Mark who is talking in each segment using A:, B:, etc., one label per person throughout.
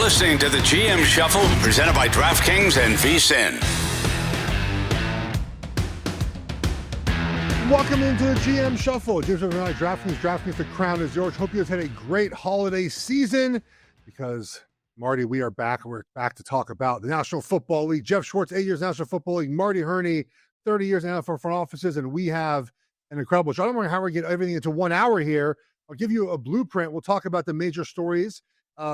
A: listening to the GM Shuffle, presented by DraftKings and VSiN.
B: Welcome into the GM Shuffle. James overnight, DraftKings, the crown is yours. Hope you guys had a great holiday season because, Marty, we are back. We're back to talk about the National Football League. Geoff Schwartz, 8 years National Football League. Marty Hurney, 30 years in NFL front offices. And we have an incredible show. I don't know how we get everything into 1 hour here. I'll give you a blueprint. We'll talk about the major stories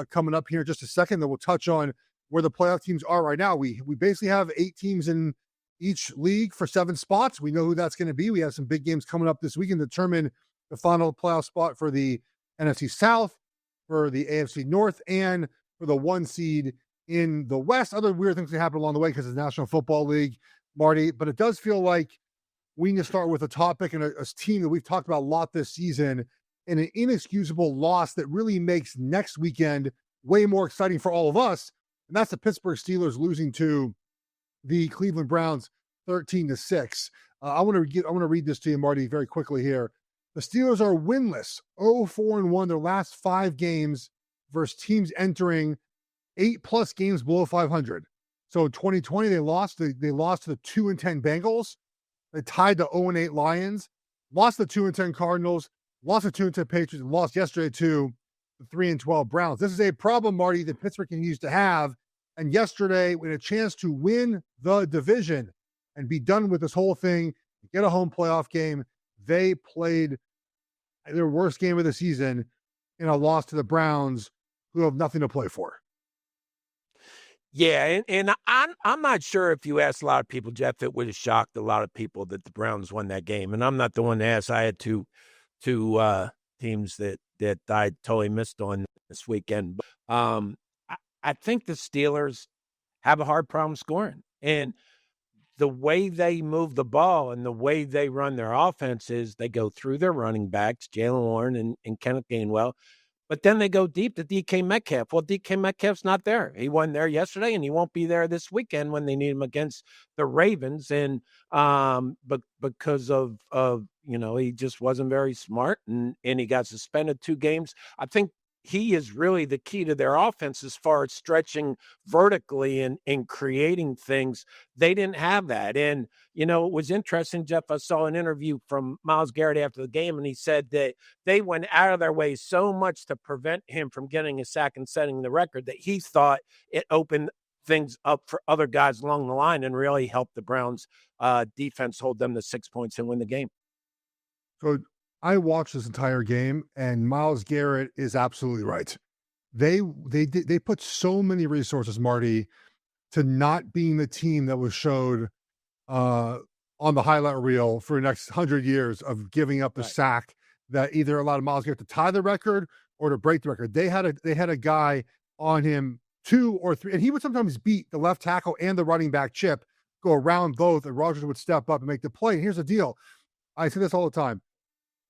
B: coming up here in just a second. Then we'll touch on where the playoff teams are right now. We basically have 8 teams in each league for 7 spots. We know who that's going to be. We have some big games coming up this weekend to determine the final playoff spot for the NFC South, for the AFC North, and for the 1 seed in the West. Other weird things can happen along the way because it's the National Football League, Marty. But it does feel like we need to start with a topic and a team that we've talked about a lot this season, and an inexcusable loss that really makes next weekend way more exciting for all of us. And that's the Pittsburgh Steelers losing to the Cleveland Browns 13-6. I want to read this to you, Marty, very quickly here. The Steelers are winless, 0-4-1 their last 5 games versus teams entering 8+ games below 500. So in 2020, they lost. They lost to the 2-10 Bengals. They tied the 0-8 Lions, lost the 2-10 Cardinals, lost the 2-10 Patriots, and lost yesterday to the 3-12 Browns. This is a problem, Marty, that Pittsburgh continues to have. And yesterday, we had a chance to win the division and be done with this whole thing, get a home playoff game. They played their worst game of the season in a loss to the Browns, who have nothing to play for.
C: Yeah, and I'm not sure if you asked a lot of people, Geoff, it would have shocked a lot of people that the Browns won that game. And I'm not the one to ask. I had two teams that I totally missed on this weekend. I think the Steelers have a hard problem scoring. And the way they move the ball and the way they run their offense is they go through their running backs, Jalen Warren and Kenneth Gainwell, but then they go deep to DK Metcalf. Well, DK Metcalf's not there. He wasn't there yesterday, and he won't be there this weekend when they need him against the Ravens. And but because of he just wasn't very smart, and he got suspended 2 games. I think he is really the key to their offense as far as stretching vertically and creating things. They didn't have that. And, it was interesting, Geoff, I saw an interview from Myles Garrett after the game, and he said that they went out of their way so much to prevent him from getting a sack and setting the record that he thought it opened things up for other guys along the line and really helped the Browns defense hold them to 6 points and win the game.
B: So I watched this entire game, and Myles Garrett is absolutely right. They put so many resources, Marty, to not being the team that was showed on the highlight reel for the next 100 years of giving up the sack that either allowed Myles Garrett to tie the record or to break the record. They had a guy on him 2 or 3, and he would sometimes beat the left tackle and the running back Chip, go around both, and Rodgers would step up and make the play. And here's the deal. I say this all the time.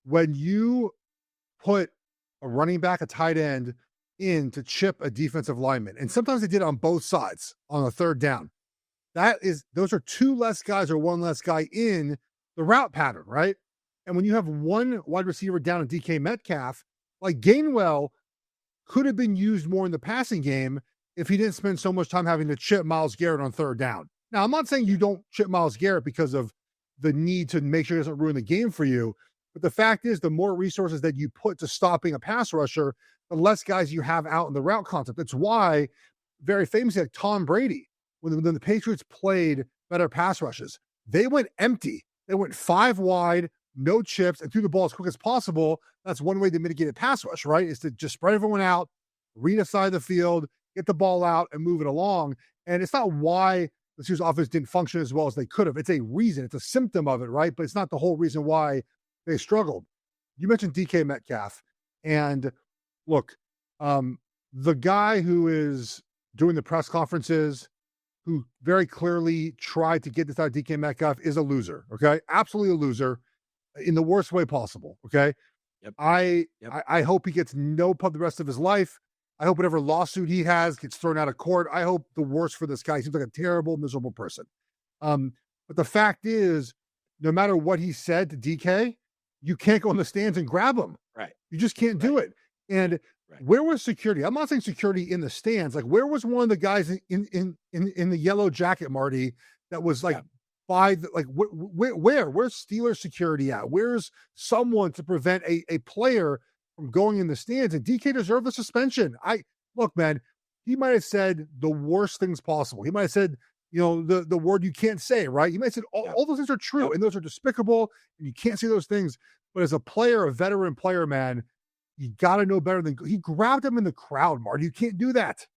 B: When you put a running back, a tight end in to chip a defensive lineman, and sometimes they did it on both sides on a 3rd down, those are 2 less guys or 1 less guy in the route pattern, right? And when you have 1 wide receiver down in DK Metcalf, like Gainwell could have been used more in the passing game if he didn't spend so much time having to chip Myles Garrett on 3rd down. Now, I'm not saying you don't chip Myles Garrett because of the need to make sure he doesn't ruin the game for you. But the fact is, the more resources that you put to stopping a pass rusher, the less guys you have out in the route concept. That's why, very famously, like Tom Brady, when the Patriots played better pass rushes, they went empty. They went 5 wide, no chips, and threw the ball as quick as possible. That's one way to mitigate a pass rush, right? Is to just spread everyone out, read a side of the field, get the ball out, and move it along. And it's not why the Steelers offense didn't function as well as they could have. It's a reason. It's a symptom of it, right? But it's not the whole reason why they struggled. You mentioned DK Metcalf. And look, the guy who is doing the press conferences, who very clearly tried to get this out of DK Metcalf, is a I absolutely a loser in the worst way possible. Okay.
C: Yep.
B: I hope he gets no pub the rest of his life. I hope whatever lawsuit he has gets thrown out of court. I hope the worst for this guy. He seems like a terrible, miserable person. But the fact is, no matter what he said to DK, you can't go in the stands and grab him.
C: Right.
B: You just can't do it. And
C: Right.
B: Where was security? I'm not saying security in the stands. Like, where was one of the guys in the yellow jacket, Marty, that was like
C: Yeah.
B: by the, like where's Steelers security at? Where's someone to prevent a player from going in the stands? And DK deserved the suspension. I look, man, he might have said the worst things possible. He might have said, the word you can't say, right? He might have said all those things are true and those are despicable, and you can't say those things. But as a player, a veteran player, man, you got to know better than he grabbed him in the crowd, Marty. You can't do that.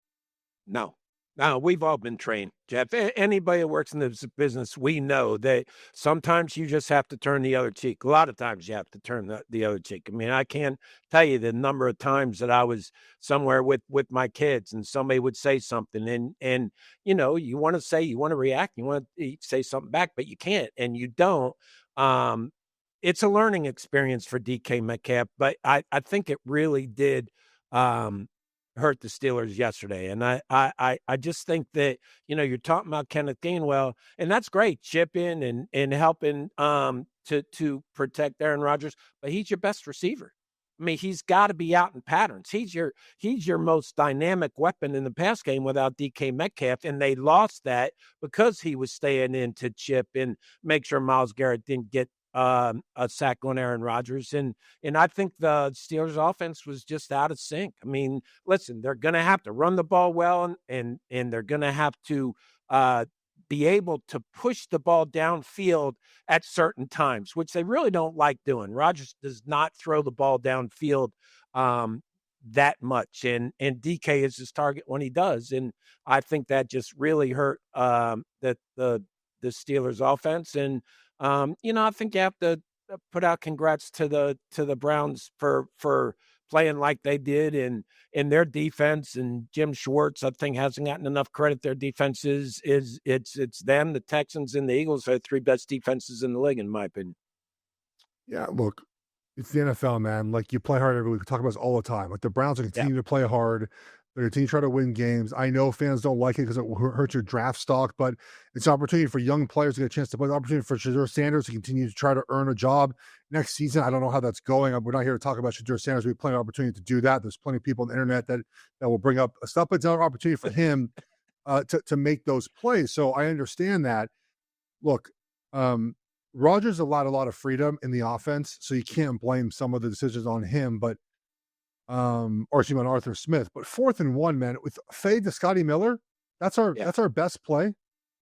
C: No, no, we've all been trained, Geoff. Anybody that works in this business, we know that sometimes you just have to turn the other cheek. A lot of times you have to turn the other cheek. I mean, I can't tell you the number of times that I was somewhere with my kids and somebody would say something and you want to react, you want to say something back, but you can't and you don't. It's a learning experience for DK Metcalf, but I think it really did hurt the Steelers yesterday. And I just think that, you're talking about Kenneth Gainwell, and that's great, chipping and helping to protect Aaron Rodgers, but he's your best receiver. I mean, he's got to be out in patterns. He's your most dynamic weapon in the pass game without DK Metcalf, and they lost that because he was staying in to chip and make sure Myles Garrett didn't get a sack on Aaron Rodgers. And I think the Steelers offense was just out of sync. I mean, listen, they're going to have to run the ball well and they're going to have to be able to push the ball downfield at certain times, which they really don't like doing. Rodgers does not throw the ball downfield that much. And DK is his target when he does. And I think that just really hurt the Steelers offense. And I think you have to put out congrats to the Browns for playing like they did in their defense. And Jim Schwartz, I think, hasn't gotten enough credit. Their defense it's them, the Texans, and the Eagles are the three best defenses in the league, in my opinion.
B: Yeah, look, it's the NFL, man. Like, you play hard every week. We talk about this all the time. Like, the Browns will continue to play hard. They continue to try to win games. I know fans don't like it because it hurts your draft stock, but it's an opportunity for young players to get a chance to play. An opportunity for Shadur Sanders to continue to try to earn a job next season. I don't know how that's going. We're not here to talk about Shadur Sanders. We have plenty of opportunity to do that. There's plenty of people on the internet that will bring up stuff, but it's another opportunity for him to make those plays. So I understand that. Look, Rodgers allowed a lot of freedom in the offense, so you can't blame some of the decisions on him, but on Arthur Smith. But 4th and 1, man, with fade to Scotty Miller, that's our best play.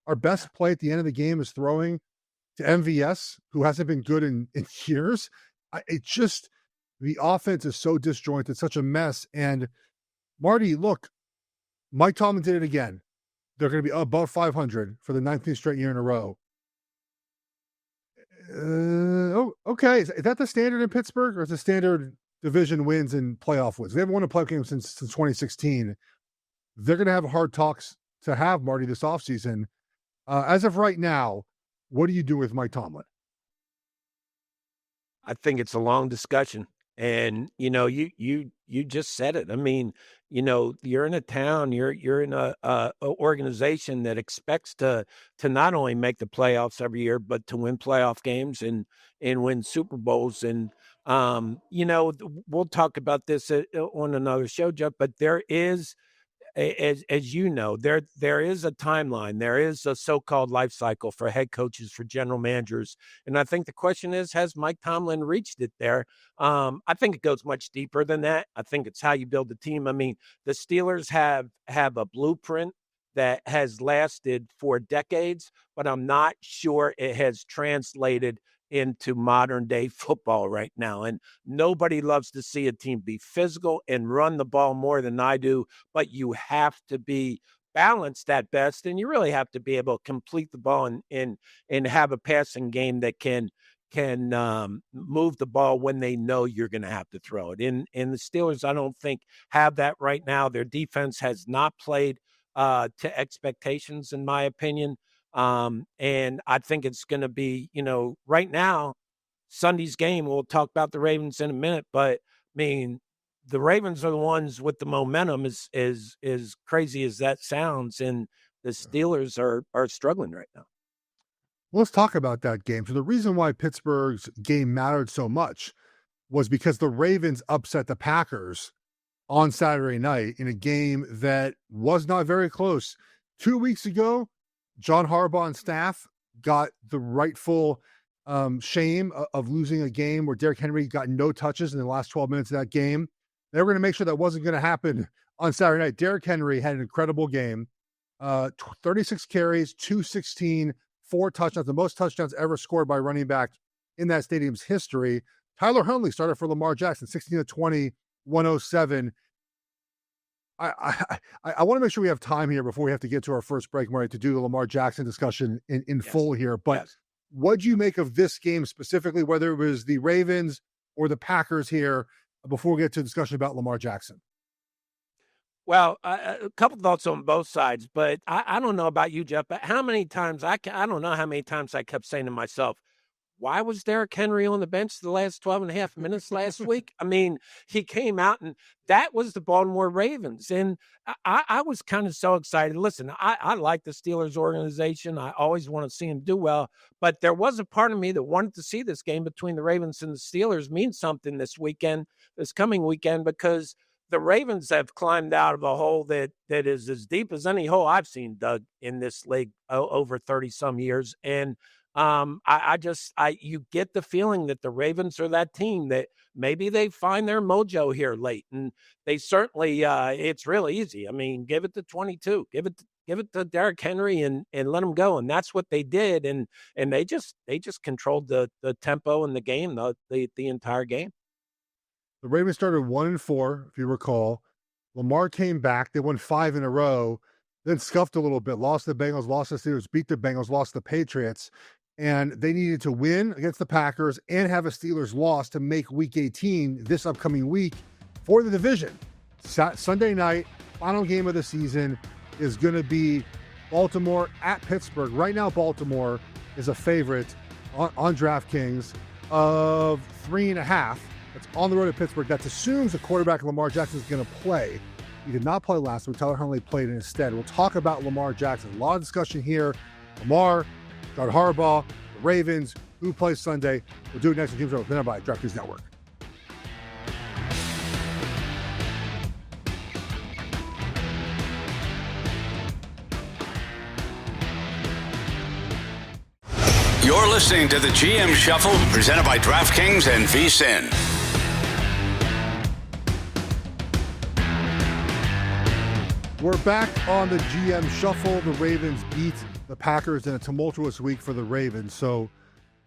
B: Our best play at the end of the game is throwing to MVS, who hasn't been good in years. The offense is so disjointed, such a mess. And Marty, look, Mike Tomlin did it again. They're going to be above 500 for the 19th straight year in a row. Okay. Is that the standard in Pittsburgh, or is the standard division wins and playoff wins? They haven't won a playoff game since 2016. They're going to have hard talks to have, Marty, this offseason. As of right now, what do you do with Mike Tomlin?
C: I think it's a long discussion. And, you just said it. I mean, you're in a town, you're in a organization that expects to not only make the playoffs every year, but to win playoff games and win Super Bowls. And, we'll talk about this on another show, Jeff, but there is, as you know, there is a timeline. There is a so-called life cycle for head coaches, for general managers. And I think the question is, has Mike Tomlin reached it there? I think it goes much deeper than that. I think it's how you build a team. I mean, the Steelers have a blueprint that has lasted for decades, but I'm not sure it has translated into modern day football right now. And nobody loves to see a team be physical and run the ball more than I do, but you have to be balanced at best. And you really have to be able to complete the ball and have a passing game that can move the ball when they know you're going to have to throw it. And the Steelers, I don't think, have that right now. Their defense has not played to expectations, in my opinion. And I think it's going to be, right now, Sunday's game, we'll talk about the Ravens in a minute, but I mean, the Ravens are the ones with the momentum, as crazy as that sounds. And the Steelers are struggling right now.
B: Let's talk about that game. So the reason why Pittsburgh's game mattered so much was because the Ravens upset the Packers on Saturday night in a game that was not very close. 2 weeks ago, John Harbaugh and staff got the rightful shame of losing a game where Derrick Henry got no touches in the last 12 minutes of that game. They were going to make sure that wasn't going to happen on Saturday night. Derrick Henry had an incredible game. 36 carries, 216, 4 touchdowns, the most touchdowns ever scored by running back in that stadium's history. Tyler Huntley started for Lamar Jackson, 16 to 20, 107. I want to make sure we have time here before we have to get to our first break, Marty, to do the Lamar Jackson discussion in full here. But what'd you make of this game specifically, whether it was the Ravens or the Packers here, before we get to a discussion about Lamar Jackson?
C: Well, a couple thoughts on both sides, but I don't know about you, Geoff, but how many times I don't know how many times I kept saying to myself, why was Derrick Henry on the bench the last 12 and a half minutes last week? I mean, he came out, and that was the Baltimore Ravens. And I was kind of so excited. Listen, I like the Steelers organization. I always want to see them do well. But there was a part of me that wanted to see this game between the Ravens and the Steelers mean something this coming weekend, because the Ravens have climbed out of a hole that is as deep as any hole I've seen dug in this league over 30-some years. And you get the feeling that the Ravens are that team that maybe they find their mojo here late, and they certainly, it's real easy. I mean, give it to 22, give it to Derrick Henry and let him go. And that's what they did. And they just controlled the tempo in the game, the entire game.
B: The Ravens started 1-4, if you recall. Lamar came back. They won 5 in a row, then scuffed a little bit, lost the Bengals, lost the Steelers, beat the Bengals, lost the Patriots. And they needed to win against the Packers and have a Steelers loss to make Week 18 this upcoming week for the division. Sunday night, final game of the season, is going to be Baltimore at Pittsburgh. Right now, Baltimore is a favorite on DraftKings of 3.5. It's on the road at Pittsburgh. That assumes the quarterback Lamar Jackson is going to play. He did not play last week. Tyler Huntley played instead. We'll talk about Lamar Jackson. A lot of discussion here. Lamar, John Harbaugh, the Ravens, who plays Sunday. We'll do it next week. Teams presented by DraftKings Network.
A: You're listening to the GM Shuffle, presented by DraftKings and VSiN.
B: We're back on the GM Shuffle. The Ravens beat the Packers in a tumultuous week for the Ravens. So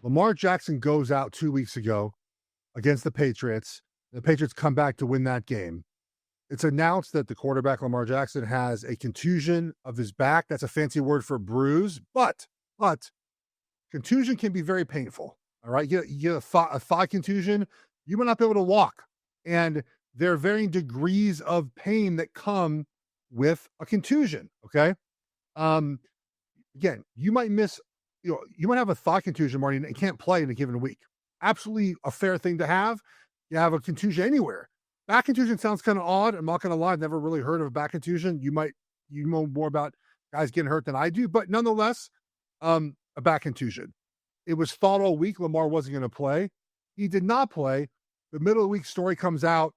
B: Lamar Jackson goes out 2 weeks ago against the Patriots. The Patriots come back to win that game. It's announced that the quarterback, Lamar Jackson, has a contusion of his back. That's a fancy word for bruise, but contusion can be very painful. All right. You get a thigh contusion, you might not be able to walk. And there are varying degrees of pain that come with a contusion. Okay. Again, you might miss, you might have a thigh contusion, Marty, and can't play in a given week. Absolutely a fair thing to have. You have a contusion anywhere. Back contusion sounds kind of odd. I'm not going to lie. I've never really heard of a back contusion. You know more about guys getting hurt than I do, but nonetheless, a back contusion. It was thought all week Lamar wasn't going to play. He did not play. The middle of the week story comes out,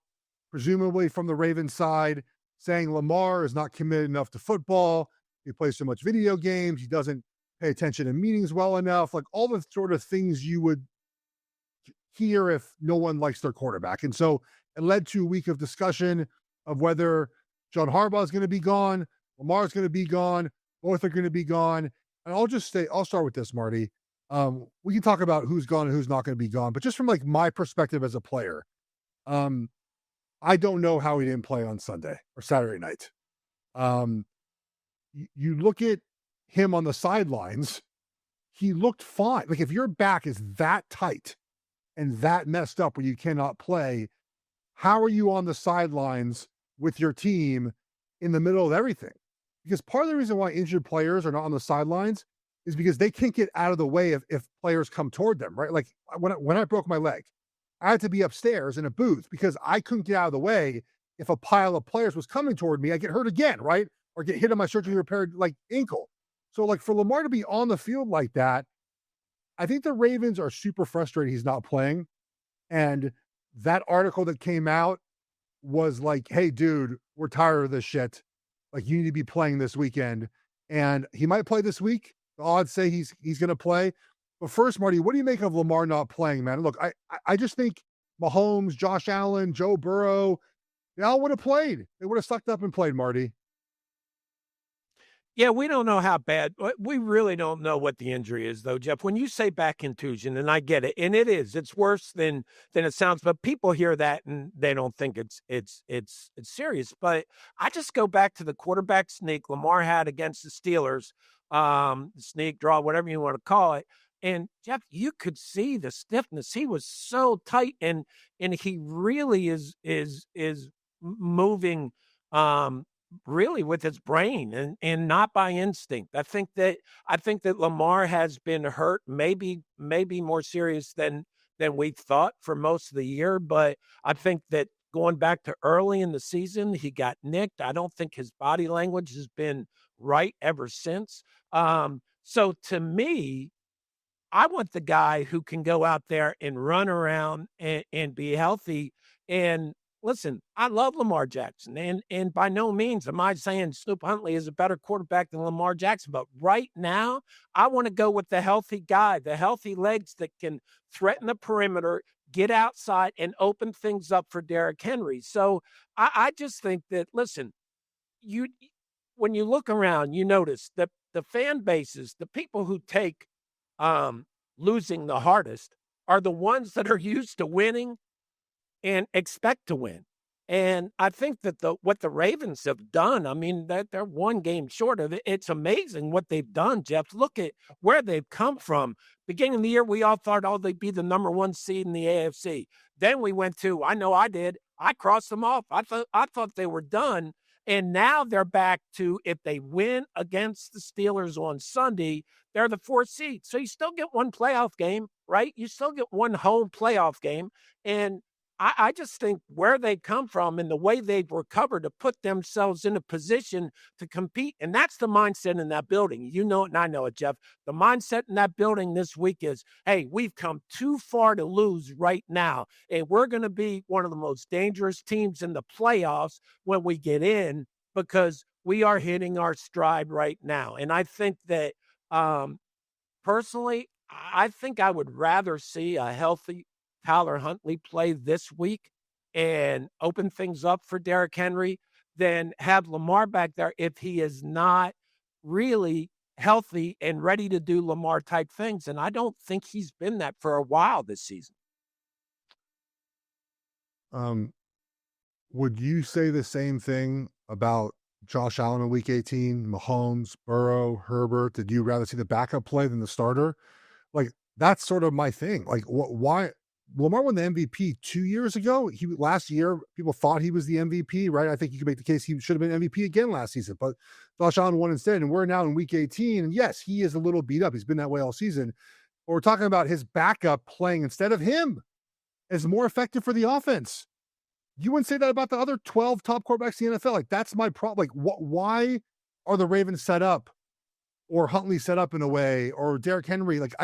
B: presumably from the Ravens side, saying Lamar is not committed enough to football. He plays so much video games. He doesn't pay attention to meetings well enough. Like all the sort of things you would hear if no one likes their quarterback. And so it led to a week of discussion of whether John Harbaugh is going to be gone, Lamar is going to be gone, both are going to be gone. And I'll start with this, Marty. We can talk about who's gone and who's not going to be gone, but just from like my perspective as a player, I don't know how he didn't play on Sunday or Saturday night. You look at him on the sidelines, he looked fine. Like if your back is that tight and that messed up where you cannot play, how are you on the sidelines with your team in the middle of everything? Because part of the reason why injured players are not on the sidelines is because they can't get out of the way if players come toward them, right? Like when I broke my leg, I had to be upstairs in a booth because I couldn't get out of the way. If a pile of players was coming toward me, I get hurt again, right? Or get hit on my surgically repaired like ankle. So like for Lamar to be on the field like that, I think the Ravens are super frustrated he's not playing. And that article that came out was like, hey, dude, we're tired of this shit. Like, you need to be playing this weekend. And he might play this week. The odds say he's going to play. But first, Marty, what do you make of Lamar not playing, man? Look, I just think Mahomes, Josh Allen, Joe Burrow, they all would have played. They would have sucked up and played, Marty.
C: Yeah, we don't know how bad. We really don't know what the injury is, though, Geoff. When you say back contusion, and I get it, and it is, it's worse than it sounds. But people hear that and they don't think it's serious. But I just go back to the quarterback sneak Lamar had against the Steelers, sneak draw, whatever you want to call it. And Geoff, you could see the stiffness. He was so tight, and he really is moving. Really with his brain and not by instinct. I think that Lamar has been hurt, maybe more serious than we thought for most of the year. But I think that going back to early in the season, he got nicked. I don't think his body language has been right ever since. So to me, I want the guy who can go out there and run around and be healthy. And listen, I love Lamar Jackson, and by no means am I saying Snoop Huntley is a better quarterback than Lamar Jackson. But right now, I want to go with the healthy guy, the healthy legs that can threaten the perimeter, get outside, and open things up for Derrick Henry. So I just think that, listen, when you look around, you notice that the fan bases, the people who take losing the hardest, are the ones that are used to winning and expect to win. And I think that what the Ravens have done, I mean, that they're one game short of it. It's amazing what they've done, Geoff. Look at where they've come from. Beginning of the year, we all thought, oh, they'd be the number one seed in the AFC. Then we went to, I know I did, I crossed them off. I thought they were done. And now they're back to, if they win against the Steelers on Sunday, they're the 4th seed. So you still get one playoff game, right? You still get one home playoff game. And I just think where they come from and the way they've recovered to put themselves in a position to compete. And that's the mindset in that building. You know it, and I know it, Geoff. The mindset in that building this week is, hey, we've come too far to lose right now. And we're going to be one of the most dangerous teams in the playoffs when we get in, because we are hitting our stride right now. And I think that personally, I think I would rather see a healthy Tyler Huntley play this week and open things up for Derrick Henry than have Lamar back there if he is not really healthy and ready to do Lamar type things. And I don't think he's been that for a while this season.
B: Would you say the same thing about Josh Allen in Week 18, Mahomes, Burrow, Herbert? Did you rather see the backup play than the starter? Like, that's sort of my thing. Like, why? Lamar won the MVP 2 years ago. Last year, people thought he was the MVP, right? I think you could make the case he should have been MVP again last season, but Josh Allen won instead. And we're now in Week 18. And yes, he is a little beat up. He's been that way all season. But we're talking about his backup playing instead of him is more effective for the offense. You wouldn't say that about the other 12 top quarterbacks in the NFL. Like, that's my problem. Like, why are the Ravens set up, or Huntley set up in a way, or Derrick Henry? Like,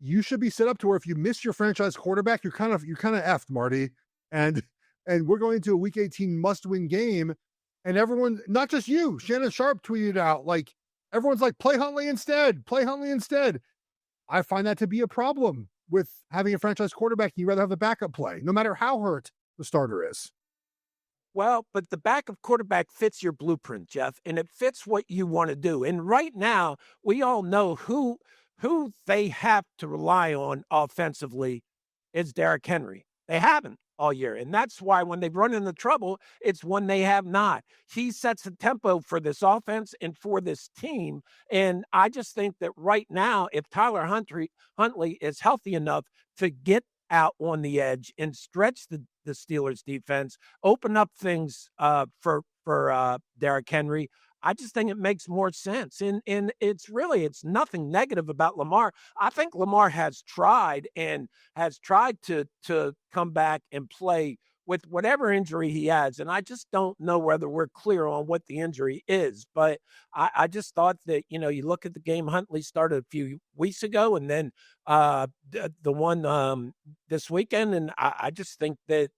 B: you should be set up to where if you miss your franchise quarterback, you're kind of effed, Marty. And we're going into a Week 18 must-win game, and everyone, not just you, Shannon Sharp tweeted out, like, everyone's like, play Huntley instead. I find that to be a problem with having a franchise quarterback. You'd rather have the backup play, no matter how hurt the starter is.
C: Well, but the backup quarterback fits your blueprint, Geoff, and it fits what you want to do. And right now, we all know who they have to rely on offensively is Derrick Henry. They haven't all year. And that's why when they've run into trouble, it's when they have not. He sets the tempo for this offense and for this team. And I just think that right now, if Tyler Huntley is healthy enough to get out on the edge and stretch the Steelers defense, open up things for Derrick Henry, I just think it makes more sense. And it's nothing negative about Lamar. I think Lamar has tried to come back and play with whatever injury he has, and I just don't know whether we're clear on what the injury is, but I just thought that, you look at the game Huntley started a few weeks ago and then the one this weekend, and I just think that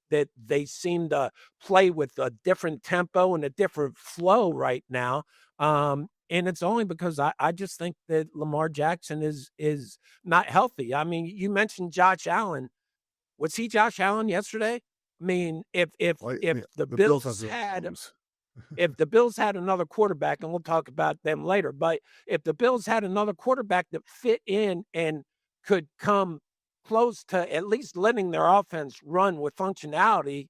C: they seem to play with a different tempo and a different flow right now. And it's only because I just think that Lamar Jackson is not healthy. I mean, you mentioned Josh Allen. Was he Josh Allen yesterday? I mean, if the Bills had if the Bills had another quarterback, and we'll talk about them later, but if the Bills had another quarterback that fit in and could come close to at least letting their offense run with functionality,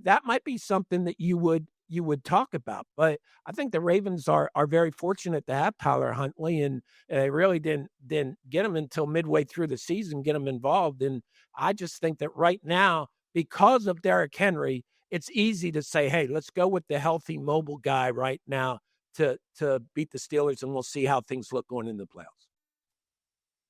C: that might be something that you would talk about. But I think the Ravens are very fortunate to have Tyler Huntley, and they really didn't get him until midway through the season, get him involved. And I just think that right now, because of Derrick Henry, it's easy to say, hey, let's go with the healthy mobile guy right now to beat the Steelers, and we'll see how things look going into the playoffs.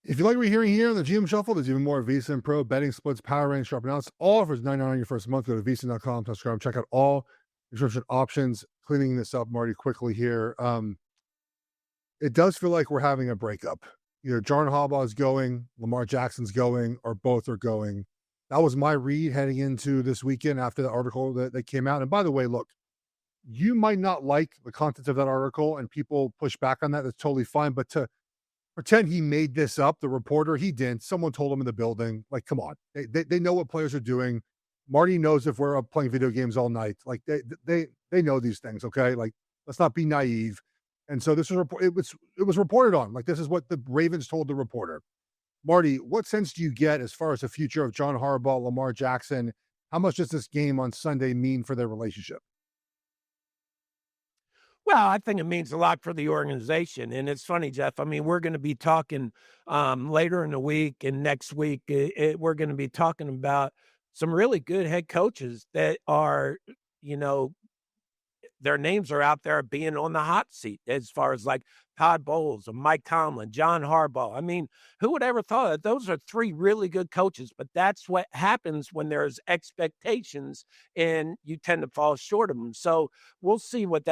B: If you like what you're hearing here on the GM Shuffle, there's even more VSiN Pro betting splits, power range, sharp analysis, all offers $99 on your first month. Go to VSiN.com, subscribe, check out all subscription options. Cleaning this up, Marty, quickly here. It does feel like we're having a breakup. Either John Harbaugh is going, Lamar Jackson's going, or both are going. That was my read heading into this weekend after the article that came out. And by the way, look, you might not like the content of that article and people push back on that. That's totally fine. But to pretend he made this up, the reporter, he didn't. Someone told him in the building. Like, come on. They know what players are doing. Marty knows if we're up playing video games all night. Like, they know these things, okay? Like, let's not be naive. And so this was it was reported on. Like, this is what the Ravens told the reporter. Marty, what sense do you get as far as the future of John Harbaugh, Lamar Jackson? How much does this game on Sunday mean for their relationship?
C: Well, I think it means a lot for the organization. And it's funny, Geoff. I mean, we're going to be talking later in the week and next week. We're going to be talking about some really good head coaches that are, their names are out there being on the hot seat as far as like Todd Bowles, Mike Tomlin, John Harbaugh. I mean, who would ever thought that? Those are three really good coaches, but that's what happens when there's expectations and you tend to fall short of them. So we'll see what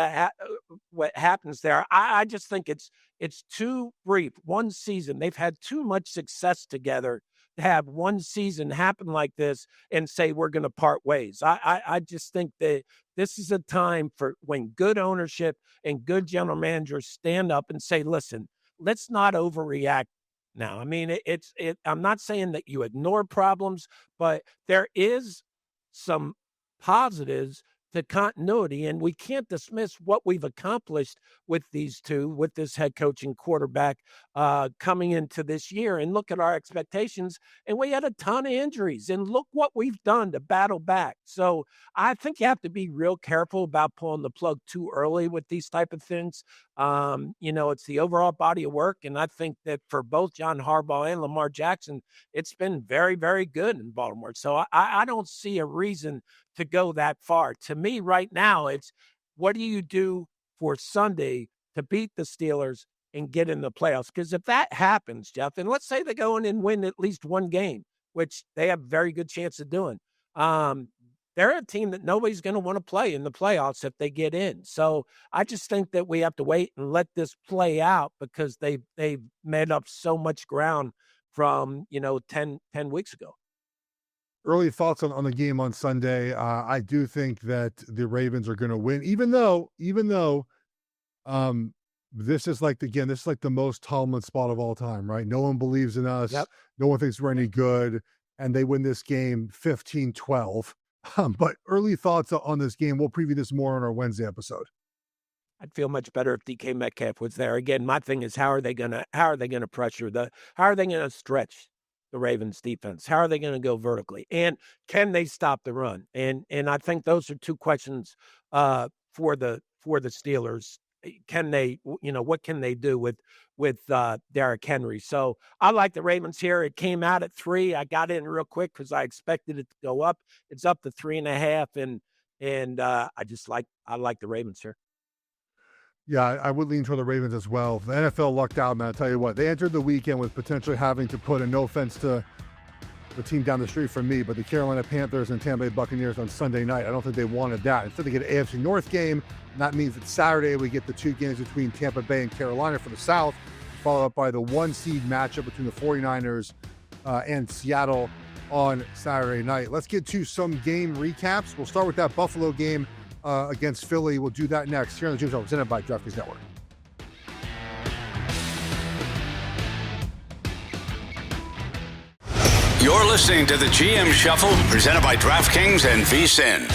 C: what happens there. I just think it's too brief. One season, they've had too much success together to have one season happen like this and say we're going to part ways. I just think that this is a time for when good ownership and good general managers stand up and say, listen, let's not overreact now. I mean, I'm not saying that you ignore problems, but there is some positives to continuity, and we can't dismiss what we've accomplished with these two, with this head coach and quarterback coming into this year. And look at our expectations, and we had a ton of injuries, and look what we've done to battle back. So I think you have to be real careful about pulling the plug too early with these type of things. It's the overall body of work, and I think that for both John Harbaugh and Lamar Jackson, it's been very, very good in Baltimore. So I don't see a reason to go that far. To me right now, it's what do you do for Sunday to beat the Steelers and get in the playoffs? Because if that happens, Geoff, and let's say they go in and win at least one game, which they have a very good chance of doing, they're a team that nobody's going to want to play in the playoffs if they get in. So I just think that we have to wait and let this play out because they've made up so much ground from, 10 weeks ago.
B: Early thoughts on the game on Sunday. I do think that the Ravens are going to win, even though this is like the most Tomlin spot of all time, right? No one believes in us. Yep. No one thinks we're any good. And they win this game 15-12. But early thoughts on this game. We'll preview this more on our Wednesday episode.
C: I'd feel much better if DK Metcalf was there. Again, my thing is how are they going to pressure how are they going to stretch the Ravens defense? How are they going to go vertically? And can they stop the run? And I think those are two questions for the Steelers. Can they, what can they do with Derrick Henry? So I like the Ravens here. It came out at 3. I got in real quick because I expected it to go up. It's up to 3.5, and I like the Ravens here.
B: Yeah, I would lean toward the Ravens as well. The NFL lucked out, man. I'll tell you what, they entered the weekend with potentially having to put, and no offense to the team down the street from me, but the Carolina Panthers and Tampa Bay Buccaneers on Sunday night. I don't think they wanted that. Instead, they get an AFC North game, and that means that Saturday we get the 2 games between Tampa Bay and Carolina for the South, followed up by the 1-seed matchup between the 49ers and Seattle on Saturday night. Let's get to some game recaps. We'll start with that Buffalo game against Philly. We'll do that next here on the Gym Show, presented by DraftKings Network.
A: You're listening to the GM Shuffle, presented by DraftKings and VSiN.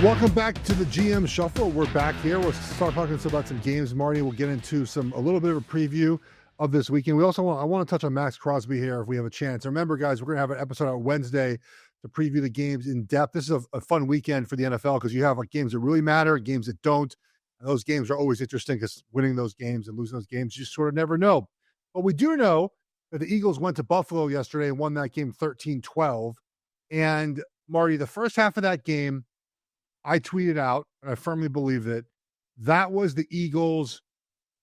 B: Welcome back to the GM Shuffle. We're back here. We'll start talking about some games, Marty. We'll get into a little bit of a preview of this weekend. We also I want to touch on Maxx Crosby here if we have a chance. Remember, guys, we're going to have an episode on Wednesday to preview the games in depth. This is a fun weekend for the NFL because you have games that really matter, games that don't. And those games are always interesting because winning those games and losing those games, you sort of never know. But we do know that the Eagles went to Buffalo yesterday and won that game 13-12. And Marty, the first half of that game, I tweeted out, and I firmly believe it, that was the Eagles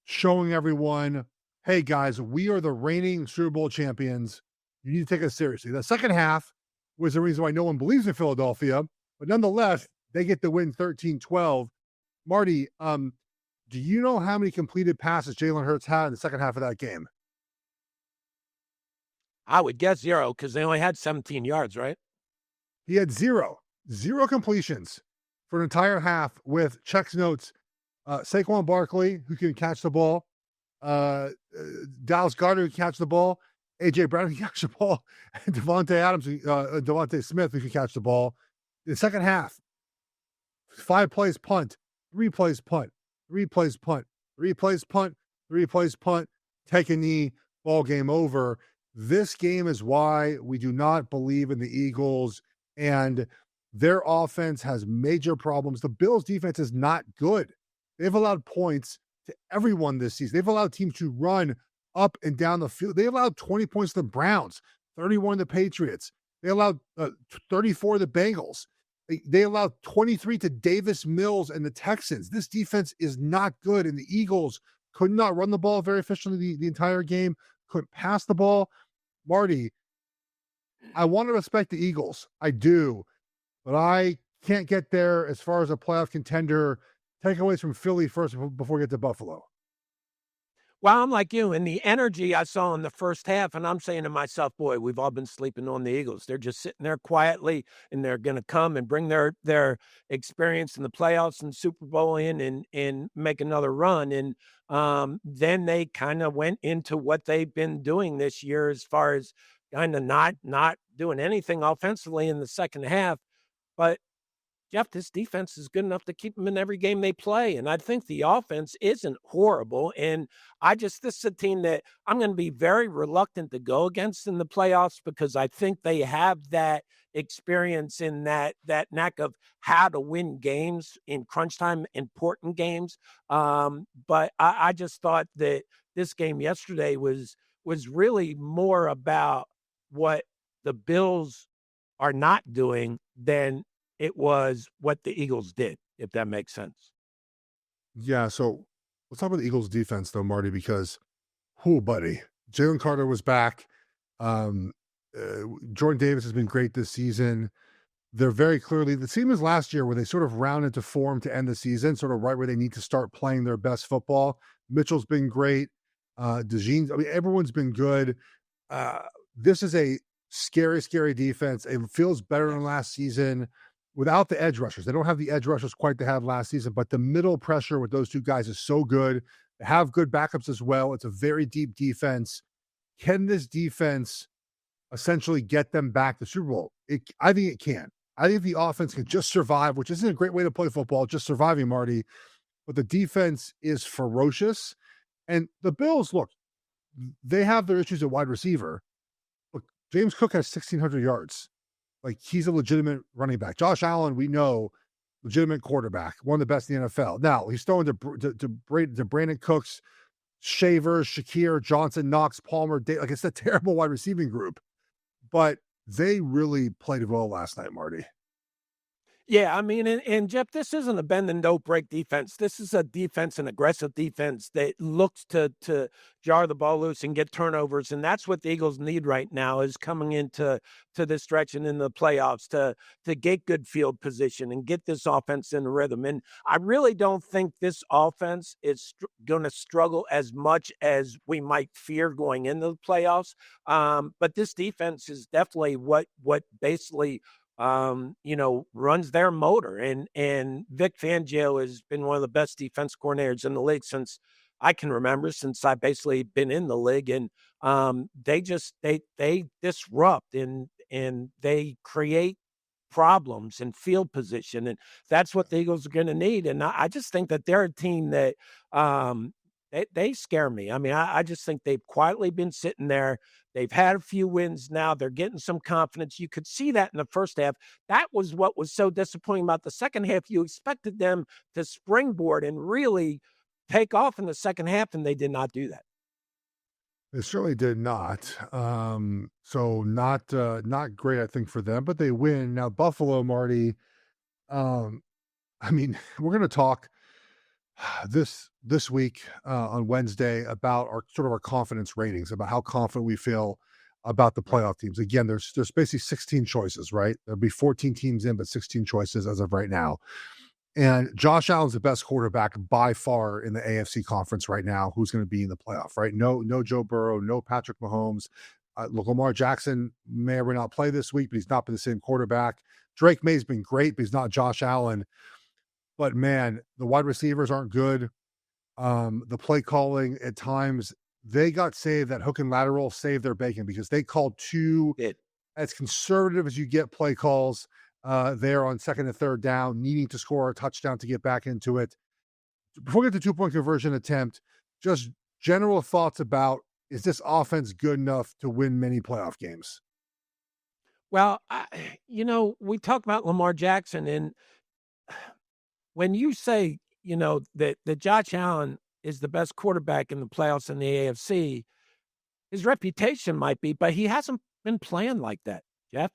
B: showing everyone, hey, guys, we are the reigning Super Bowl champions. You need to take us seriously. The second half was the reason why no one believes in Philadelphia, but nonetheless, they get the win 13-12. Marty, do you know how many completed passes Jalen Hurts had in the second half of that game?
C: I would guess 0 because they only had 17 yards, right?
B: He had 0 completions for an entire half with checks notes. Saquon Barkley, who can catch the ball. Dallas Goedert, who can catch the ball. A.J. Brown, who can catch the ball. And Devontae Smith, who can catch the ball. In the second half, 5 plays punt, 3 plays punt, 3 plays punt, 3 plays punt, 3 plays punt, take a knee, ball game over. This game is why we do not believe in the Eagles, and their offense has major problems. The Bills' defense is not good. They've allowed points to everyone this season. They've allowed teams to run up and down the field. They allowed 20 points to the Browns, 31 to the Patriots. They allowed 34 to the Bengals. They allowed 23 to Davis Mills and the Texans. This defense is not good, and the Eagles could not run the ball very efficiently the entire game, couldn't pass the ball. Marty, I want to respect the Eagles. I do, but I can't get there as far as a playoff contender. Takeaways from Philly first before we get to Buffalo.
C: Well, I'm like you, and the energy I saw in the first half, and I'm saying to myself, boy, we've all been sleeping on the Eagles. They're just sitting there quietly, and they're going to come and bring their experience in the playoffs and Super Bowl in and make another run. And then they kind of went into what they've been doing this year as far as kind of not doing anything offensively in the second half. But Geoff, this defense is good enough to keep them in every game they play. And I think the offense isn't horrible. And this is a team that I'm going to be very reluctant to go against in the playoffs because I think they have that experience in that knack of how to win games in crunch time, important games. But I just thought that this game yesterday was really more about what the Bills are not doing than it was what the Eagles did, if that makes sense.
B: Yeah, so let's talk about the Eagles defense, though, Marty, because, buddy, Jalen Carter was back. Jordan Davis has been great this season. They're very clearly, the same as last year where they sort of round into form to end the season, sort of right where they need to start playing their best football. Mitchell's been great. DeJean's, everyone's been good. This is a scary, scary defense. It feels better than last season. Without the edge rushers. They don't have the edge rushers quite they had last season, but the middle pressure with those two guys is so good. They have good backups as well. It's a very deep defense. Can this defense essentially get them back to Super Bowl? I think it can. I think the offense can just survive, which isn't a great way to play football, just surviving, Marty. But the defense is ferocious. And the Bills, look, they have their issues at wide receiver. Look, James Cook has 1,600 yards. Like, he's a legitimate running back. Josh Allen, we know, legitimate quarterback, one of the best in the NFL. Now, he's throwing to Brandon Cooks, Shavers, Shakir, Johnson, Knox, Palmer. Like, it's a terrible wide receiving group. But they really played well last night, Marty.
C: Yeah, I mean, and Jeff, this isn't a bend and don't break defense. This is a defense, an aggressive defense that looks to jar the ball loose and get turnovers, and that's what the Eagles need right now is coming into this stretch and in the playoffs to get good field position and get this offense in rhythm. And I really don't think this offense is going to struggle as much as we might fear going into the playoffs. But this defense is definitely what basically runs their motor. And Vic Fangio has been one of the best defense coordinators in the league since I can remember, since I've basically been in the league. And they disrupt and they create problems and field position. And that's what the Eagles are going to need. And I just think that they're a team that they scare me. I mean, I just think they've quietly been sitting there. They've had a few wins now. They're getting some confidence. You could see that in the first half. That was what was so disappointing about the second half. You expected them to springboard and really take off in the second half, and they did not do that.
B: They certainly did not. So not great, I think, for them, but they win. Now, Buffalo, Marty, I mean, we're going to talk this week on Wednesday about our confidence ratings, about how confident we feel about the playoff teams. Again, there's basically 16 choices, right? There'll be 14 teams in, but 16 choices as of right now. And Josh Allen's the best quarterback by far in the AFC conference right now. Who's going to be in the playoff, right? No Joe Burrow, no Patrick Mahomes. Look, Lamar Jackson may or may not play this week, but he's not been the same quarterback. Drake May's been great, but he's not Josh Allen. But man, the wide receivers aren't good. The play calling at times, they got saved. That hook and lateral saved their bacon because they called two as conservative as you get play calls there on second and third down, needing to score a touchdown to get back into it. Before we get to 2-point conversion attempt, just general thoughts about, is this offense good enough to win many playoff games?
C: Well, we talk about Lamar Jackson, and when you say, that Josh Allen is the best quarterback in the playoffs in the AFC, his reputation might be, but he hasn't been playing like that, Jeff.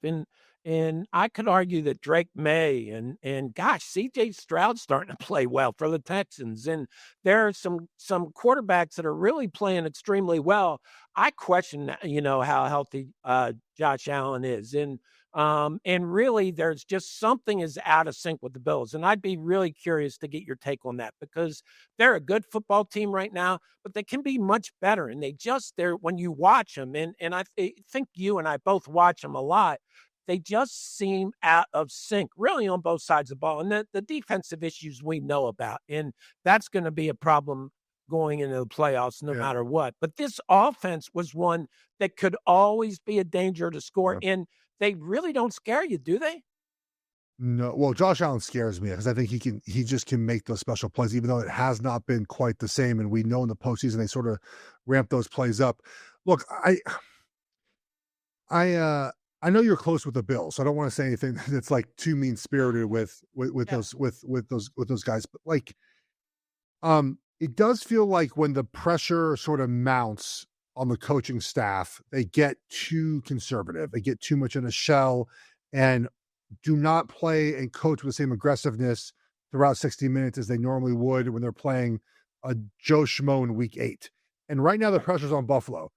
C: And I could argue that Drake May and gosh, CJ Stroud's starting to play well for the Texans. And there are some quarterbacks that are really playing extremely well. I question, how healthy Josh Allen is. And really there's just something is out of sync with the Bills. And I'd be really curious to get your take on that because they're a good football team right now, but they can be much better. And they're when you watch them, and I think you and I both watch them a lot, they just seem out of sync, really on both sides of the ball. And the defensive issues we know about, and that's going to be a problem going into the playoffs no matter what. But this offense was one that could always be a danger to score. Yeah. And they really don't scare you, do they?
B: No. Well, Josh Allen scares me because I think he just can make those special plays, even though it has not been quite the same. And we know in the postseason, they sort of ramp those plays up. Look, I know you're close with the Bills, so I don't want to say anything that's like too mean spirited with those guys. But like, it does feel like when the pressure sort of mounts on the coaching staff, they get too conservative. They get too much in a shell and do not play and coach with the same aggressiveness throughout 60 minutes as they normally would when they're playing a Joe Schmo in week 8. And right now the pressure's on Buffalo.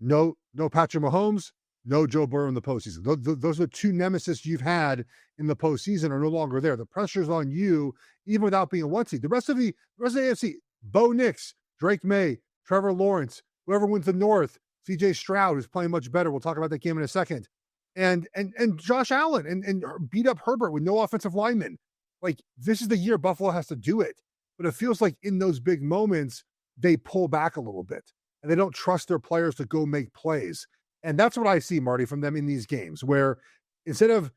B: No Patrick Mahomes, no Joe Burrow in the postseason. Those are two nemesis you've had in the postseason are no longer there. The pressure's on you, even without being a one seed. The rest of the AFC, Bo Nix, Drake May, Trevor Lawrence, whoever wins the North, CJ Stroud, who's playing much better. We'll talk about that game in a second. And Josh Allen and beat up Herbert with no offensive linemen. Like, this is the year Buffalo has to do it. But it feels like in those big moments, they pull back a little bit. And they don't trust their players to go make plays. And that's what I see, Marty, from them in these games, where instead of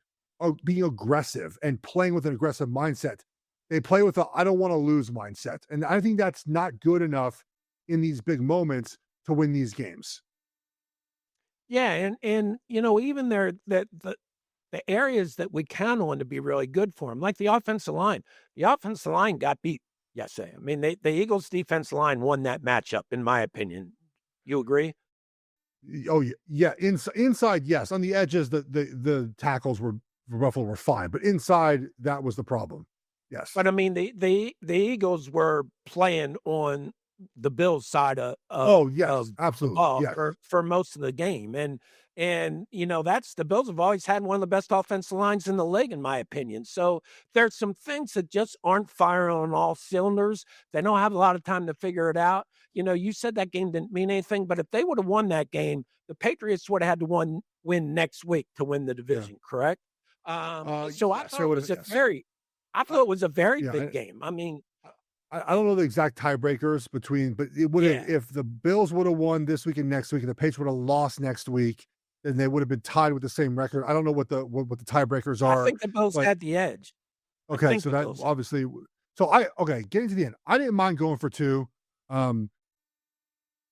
B: being aggressive and playing with an aggressive mindset, they play with a I don't want to lose mindset. And I think that's not good enough in these big moments to win these games.
C: Yeah, and even the areas that we count on to be really good for them, like the offensive line. The offensive line got beat yesterday. I mean, the Eagles' defense line won that matchup, in my opinion. You agree?
B: Oh yeah. Inside, yes. On the edges, the tackles were for Buffalo were fine, but inside that was the problem. Yes.
C: But I mean, the Eagles were playing on the Bills side of
B: yes,
C: of the
B: absolutely.
C: ball
B: Yes.
C: for most of the game, and that's the Bills have always had one of the best offensive lines in the league, in my opinion. So there's some things that just aren't firing on all cylinders. They don't have a lot of time to figure it out. You said that game didn't mean anything, but if they would have won that game, the Patriots would have had to win next week to win the division. Correct? So I thought it was I thought it was a very big game. I mean,
B: I don't know the exact tiebreakers but it would have if the Bills would have won this week and next week, and the Patriots would have lost next week, then they would have been tied with the same record. I don't know what the tiebreakers are.
C: I think the Bills had the edge.
B: Okay, so that obviously. Getting to the end, I didn't mind going for 2.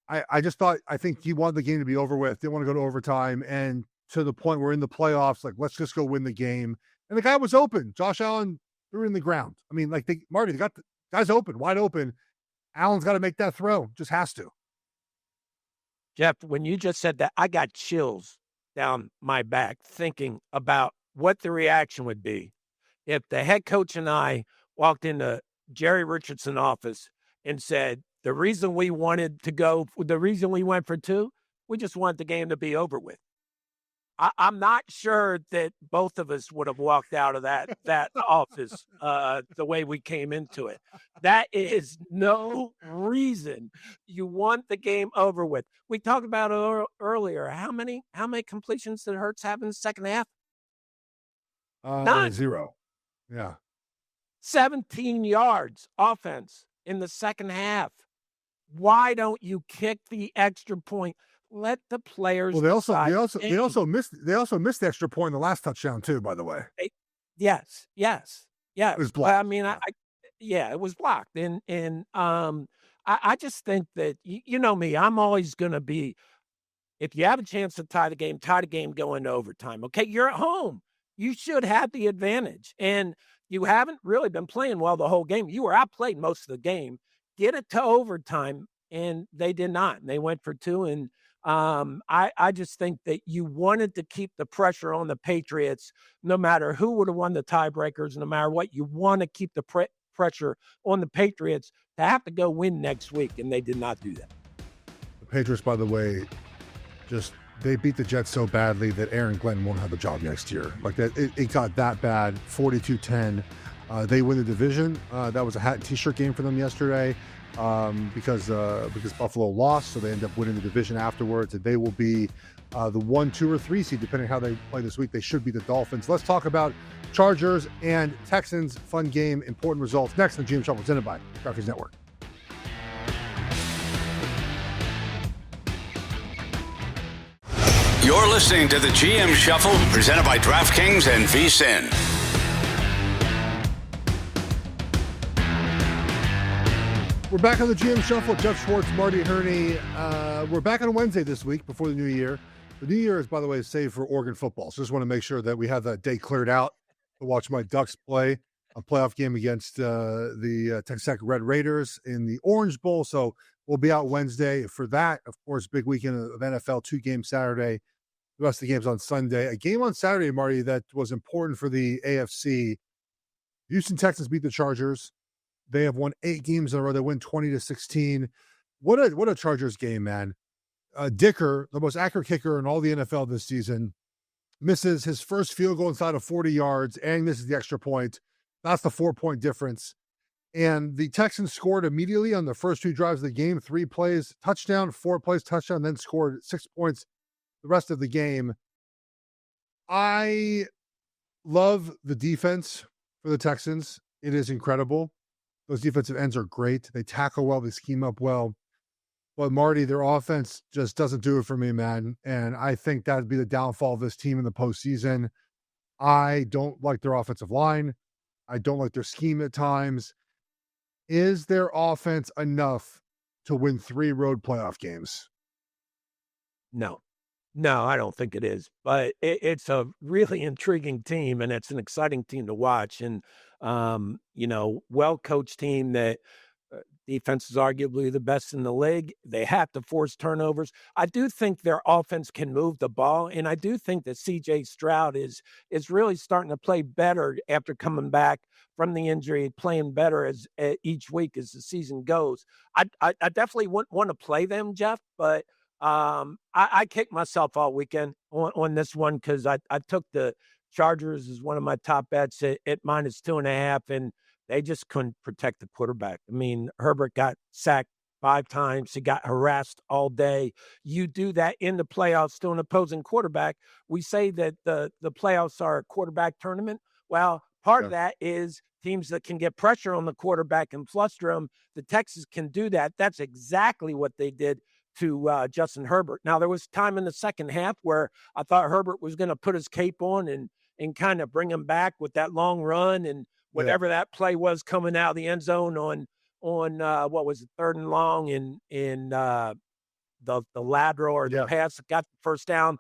B: I just thought I think he wanted the game to be over with. Didn't want to go to overtime, and to the point we're in the playoffs. Like, let's just go win the game. And the guy was open. Josh Allen threw it in the ground. I mean, like Marty, they got the guy's open, wide open. Allen's got to make that throw. Just has to.
C: Geoff, when you just said that, I got chills down my back thinking about what the reaction would be if the head coach and I walked into Jerry Richardson's office and said, the reason we went for 2, we just wanted the game to be over with. I'm not sure that both of us would have walked out of that office the way we came into it. That is no reason you want the game over with. We talked about it earlier. How many completions did Hurts have in the second half? None.
B: 0. Yeah.
C: 17 yards offense in the second half. Why don't you kick the extra point? Let the players.
B: Well, they also missed the extra point in the last touchdown too. By the way,
C: yes, yeah.
B: It was blocked.
C: I mean, it was blocked, and I just think that you know me. I'm always going to be. If you have a chance to tie the game going to overtime. Okay, you're at home. You should have the advantage, and you haven't really been playing well the whole game. You were outplayed most of the game. Get it to overtime, and they did not. And they went for 2, and I just think that you wanted to keep the pressure on the Patriots, no matter who would have won the tiebreakers, no matter what. You want to keep the pressure on the Patriots to have to go win next week, and they did not do that.
B: The Patriots, by the way, they beat the Jets so badly that Aaron Glenn won't have a job next year. Like that, it got that bad. 42-10. They win the division. That was a hat and T-shirt game for them yesterday. Because Buffalo lost, so they end up winning the division afterwards, and they will be the 1, 2, or 3 seed, depending how they play this week. They should be the Dolphins. Let's talk about Chargers and Texans. Fun game, important results. Next, the GM Shuffle presented by DraftKings Network.
A: You're listening to the GM Shuffle, presented by DraftKings and VSiN.
B: We're back on the GM Shuffle. Geoff, Schwartz, Marty, Hurney. We're back on Wednesday this week before the new year. The new year is, by the way, saved for Oregon football. So just want to make sure that we have that day cleared out to watch my Ducks play a playoff game against the Texas Tech Red Raiders in the Orange Bowl. So we'll be out Wednesday for that. Of course, big weekend of NFL, 2 games Saturday. The rest of the games on Sunday. A game on Saturday, Marty, that was important for the AFC. Houston Texans beat the Chargers. They have won 8 games in a row. They win 20-16. What a Chargers game, man. Dicker, the most accurate kicker in all the NFL this season, misses his first field goal inside of 40 yards and misses the extra point. That's the 4-point difference. And the Texans scored immediately on the first 2 drives of the game. 3 plays, touchdown, 4 plays, touchdown, then scored 6 points the rest of the game. I love the defense for the Texans. It is incredible. Those defensive ends are great. They tackle well. They scheme up well. But Marty, their offense just doesn't do it for me, man. And I think that'd be the downfall of this team in the postseason. I don't like their offensive line. I don't like their scheme at times. Is their offense enough to win 3 road playoff games?
C: No, I don't think it is. But it's a really intriguing team, and it's an exciting team to watch. And, well-coached team that Defense is arguably the best in the league. They have to force turnovers. I do think their offense can move the ball, and I do think that C.J. Stroud is really starting to play better after coming back from the injury, playing better as each week as the season goes. I definitely wouldn't want to play them, Geoff, but I kicked myself all weekend on this one because I took the Chargers as one of my top bets at -2.5, and they just couldn't protect the quarterback. I mean, Herbert got sacked 5 times. He got harassed all day. You do that in the playoffs to an opposing quarterback. We say that the playoffs are a quarterback tournament. Well, part of that is teams that can get pressure on the quarterback and fluster him. The Texans can do that. That's exactly what they did to Justin Herbert. Now, there was time in the second half where I thought Herbert was going to put his cape on and kind of bring him back with that long run and whatever that play was coming out of the end zone on what was it, 3rd and long in the lateral or the pass that got the first down.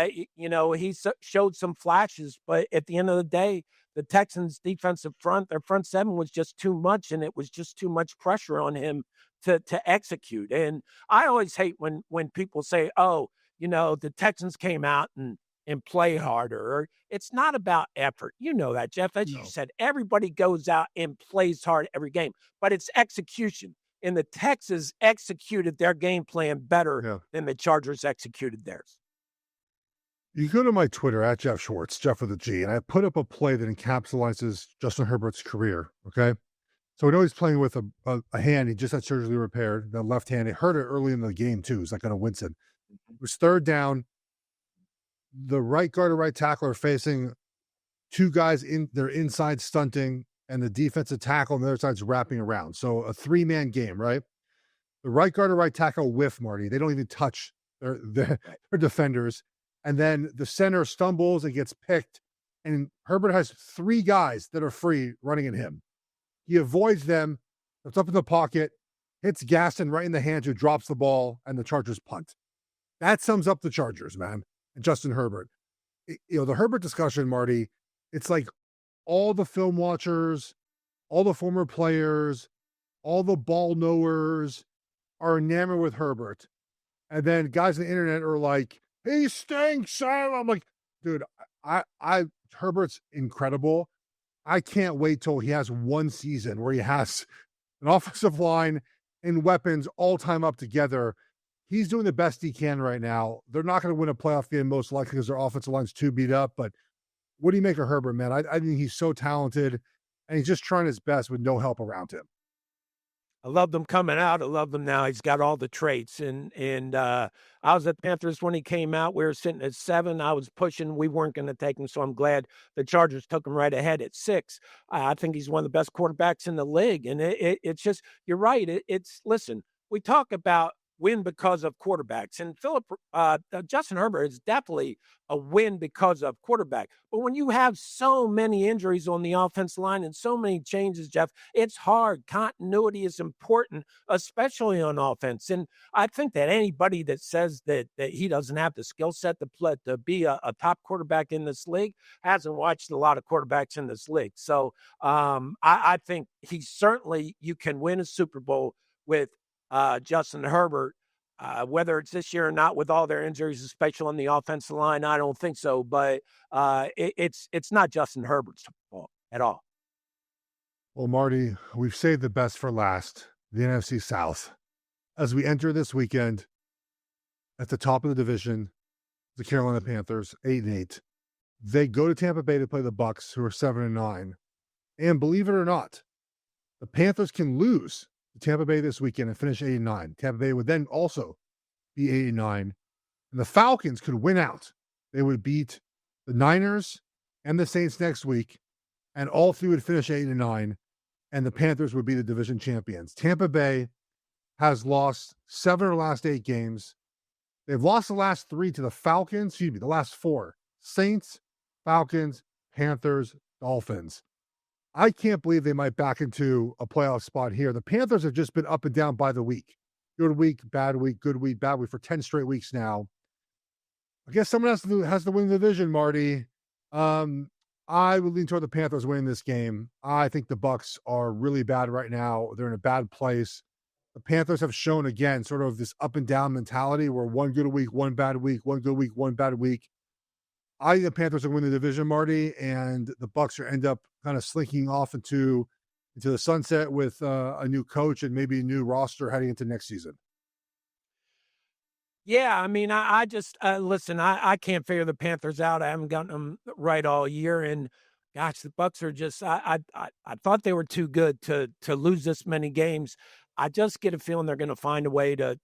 C: He showed some flashes, but at the end of the day, the Texans' defensive front, their front seven was just too much, and it was just too much pressure on him to execute. And I always hate when people say, "Oh, the Texans came out and play harder." It's not about effort. You know that, Geoff. As you said, everybody goes out and plays hard every game, but it's execution. And the Texans executed their game plan better than the Chargers executed theirs.
B: You go to my Twitter at Geoff Schwartz, Geoff with a G, and I put up a play that encapsulates Justin Herbert's career. Okay. So we know he's playing with a hand. He just had surgery repaired, the left hand. He hurt it early in the game, too. It's like on a Winston. It was 3rd down. The right guard or right tackle are facing 2 guys they're inside stunting, and the defensive tackle on the other side's wrapping around. So a 3-man game, right? The right guard or right tackle whiff, Marty. They don't even touch their defenders. And then the center stumbles and gets picked, and Herbert has 3 guys that are free running at him. He avoids them, it's up in the pocket, hits Gaston right in the hands, who drops the ball, and the Chargers punt. That sums up the Chargers, man. And Justin Herbert. The Herbert discussion, Marty, it's like all the film watchers, all the former players, all the ball knowers are enamored with Herbert. And then guys on the internet are like, "He stinks, Sam." I'm like, dude, Herbert's incredible. I can't wait till he has one season where he has an offensive line and weapons all time up together. He's doing the best he can right now. They're not going to win a playoff game most likely because their offensive line's too beat up. But what do you make of Herbert, man? I think he's so talented, and he's just trying his best with no help around him.
C: I love them coming out. I love them now. He's got all the traits. And I was at the Panthers when he came out. We were sitting at 7. I was pushing. We weren't going to take him, so I'm glad the Chargers took him right ahead at 6. I think he's one of the best quarterbacks in the league. And it's just, you're right. Listen, we talk about win because of quarterbacks. And Justin Herbert is definitely a win because of quarterback. But when you have so many injuries on the offensive line and so many changes, Geoff, it's hard. Continuity is important, especially on offense. And I think that anybody that says that he doesn't have the skill set to be a top quarterback in this league hasn't watched a lot of quarterbacks in this league. So I think you can win a Super Bowl with Justin Herbert, whether it's this year or not, with all their injuries, especially on the offensive line, I don't think so. But it's not Justin Herbert's fault at all.
B: Well, Marty, we've saved the best for last, the NFC South. As we enter this weekend, at the top of the division, the Carolina Panthers, 8-8. They go to Tampa Bay to play the Bucks, who are 7-9. And believe it or not, the Panthers can lose to Tampa Bay this weekend and finish 8-9. Tampa Bay would then also be 8-9. And the Falcons could win out. They would beat the Niners and the Saints next week, and all 3 would finish 8-9, and the Panthers would be the division champions. Tampa Bay has lost 7 of their last 8 games. They've lost the last 3 to the Falcons, the last 4. Saints, Falcons, Panthers, Dolphins. I can't believe they might back into a playoff spot here. The Panthers have just been up and down by the week. Good week, bad week, good week, bad week for 10 straight weeks now. I guess someone has to win the division, Marty. I'm I would lean toward the Panthers winning this game. I think the Bucks are really bad right now. They're in a bad place. The Panthers have shown again sort of this up and down mentality where one good week, one bad week, one good week, one bad week. I think the Panthers will win the division, Marty, and the Bucks are end up kind of slinking off into the sunset with a new coach and maybe a new roster heading into next season.
C: Yeah, I mean, I just listen. I can't figure the Panthers out. I haven't gotten them right all year, and gosh, the Bucks are just. I thought they were too good to lose this many games. I just get a feeling they're going to find a way to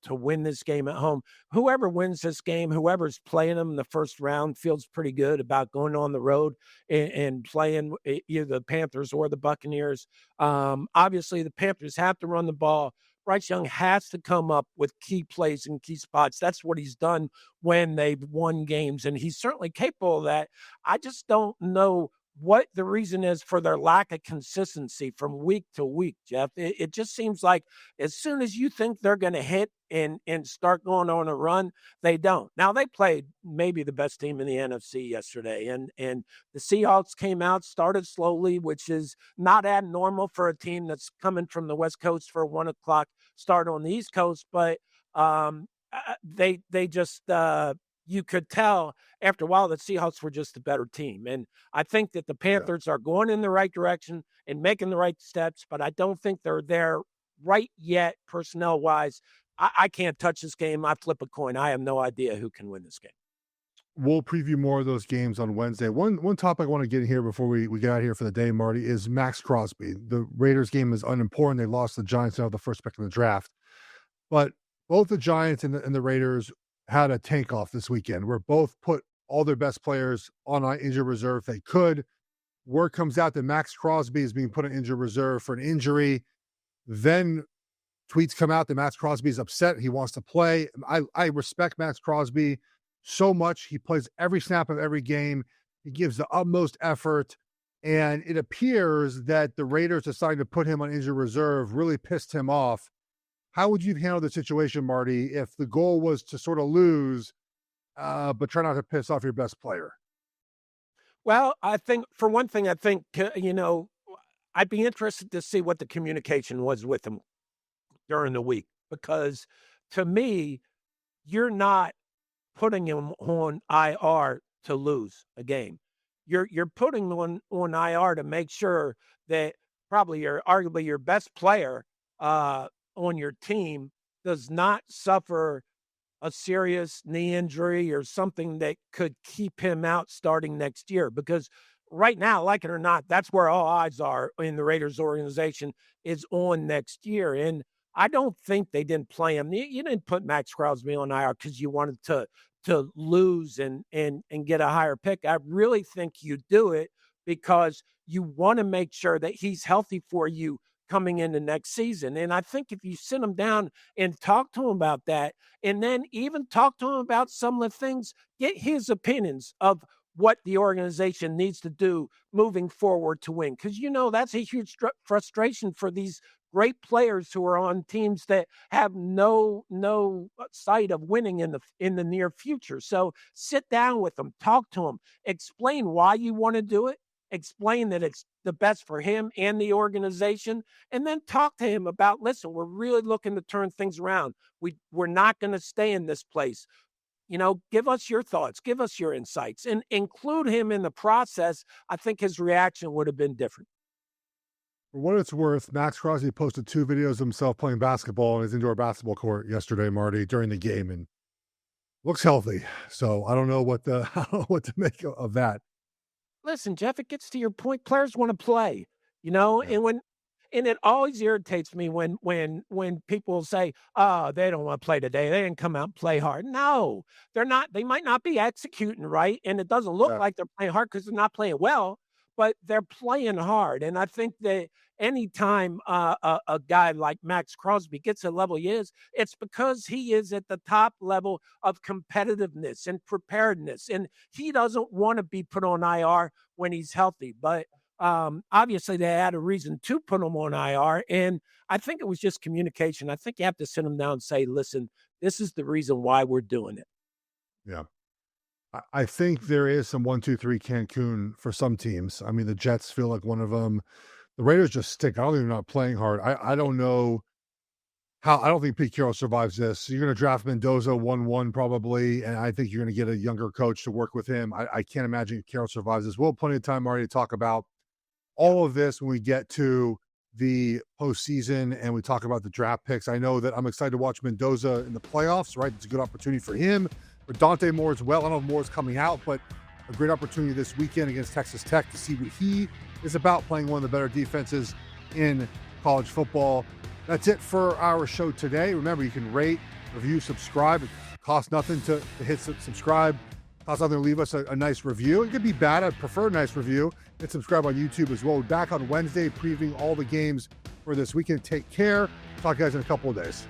C: win this game at home. Whoever wins this game, whoever's playing them in the first round, feels pretty good about going on the road and playing either the Panthers or the Buccaneers. Obviously, the Panthers have to run the ball. Bryce Young has to come up with key plays and key spots. That's what he's done when they've won games, and he's certainly capable of that. I just don't know what the reason is for their lack of consistency from week to week, Geoff. It just seems like as soon as you think they're going to hit and start going on a run, they don't. Now, they played maybe the best team in the NFC yesterday, and the Seahawks came out, started slowly, which is not abnormal for a team that's coming from the West Coast for a 1 o'clock start on the East Coast, but they just you could tell after a while that Seahawks were just a better team. And I think that the Panthers are going in the right direction and making the right steps, but I don't think they're there right yet personnel-wise. I can't touch this game. I flip a coin. I have no idea who can win this game.
B: We'll preview more of those games on Wednesday. One topic I want to get in here before we get out of here for the day, Marty, is Maxx Crosby. The Raiders game is unimportant. They lost the Giants now the first pick in the draft. But both the Giants and the Raiders had a tank off this weekend where both put all their best players on injured reserve if they could. Word comes out that Maxx Crosby is being put on injured reserve for an injury. Then tweets come out that Maxx Crosby is upset. He wants to play. I respect Maxx Crosby so much. He plays every snap of every game. He gives the utmost effort. And it appears that the Raiders deciding to put him on injured reserve really pissed him off. How would you handle the situation, Marty, if the goal was to sort of lose, but try not to piss off your best player?
C: Well, I think for one thing, I'd be interested to see what the communication was with him during the week, because to me, you're not putting him on IR to lose a game. You're putting him on IR to make sure that probably arguably your best player on your team does not suffer a serious knee injury or something that could keep him out starting next year. Because right now, like it or not, that's where all eyes are in the Raiders organization, is on next year. And I don't think they didn't play him. You didn't put Maxx Crosby on IR because you wanted to lose and get a higher pick. I really think you do it because you want to make sure that he's healthy for you coming into next season. And I think if you sit him down and talk to him about that, and then even talk to him about some of the things, get his opinions of what the organization needs to do moving forward to win. Because, that's a huge frustration for these great players who are on teams that have no sight of winning in the near future. So sit down with them, talk to them, explain why you want to do it, explain that it's the best for him and the organization, and then talk to him about, listen, we're really looking to turn things around. We're not going to stay in this place. Give us your thoughts, give us your insights, and include him in the process. I think his reaction would have been different.
B: For what it's worth, Maxx Crosby posted 2 videos of himself playing basketball in his indoor basketball court yesterday, Marty, during the game, and looks healthy. So I don't know what to make of that.
C: Listen, Geoff, it gets to your point. Players want to play,
B: Yeah.
C: and it always irritates me when people say, "Oh, they don't want to play today. They didn't come out and play hard." No, they're not. They might not be executing right, and it doesn't look like they're playing hard because they're not playing well, but they're playing hard. And I think that anytime a guy like Maxx Crosby gets a level he is, it's because he is at the top level of competitiveness and preparedness, and he doesn't want to be put on IR when he's healthy. But obviously, they had a reason to put him on IR, and I think it was just communication. I think you have to sit him down and say, "Listen, this is the reason why we're doing it."
B: Yeah. I think there is some 1-2-3 Cancun for some teams. I mean, the Jets feel like one of them. The Raiders just stink. I don't think they're not playing hard. I don't know how. I don't think Pete Carroll survives this. You're going to draft Mendoza 1-1 probably, and I think you're going to get a younger coach to work with him. I can't imagine Carroll survives this. We'll have plenty of time, Marty, to talk about all of this when we get to the postseason and we talk about the draft picks. I know that I'm excited to watch Mendoza in the playoffs, right? It's a good opportunity for him. For Dante Moore as well. I don't know if Moore's coming out, but a great opportunity this weekend against Texas Tech to see what he is about, playing one of the better defenses in college football. That's it for our show today. Remember, you can rate, review, subscribe. It costs nothing to hit subscribe. It costs nothing to leave us a nice review. It could be bad. I'd prefer a nice review. Hit subscribe on YouTube as well. We're back on Wednesday previewing all the games for this weekend. Take care. Talk to you guys in a couple of days.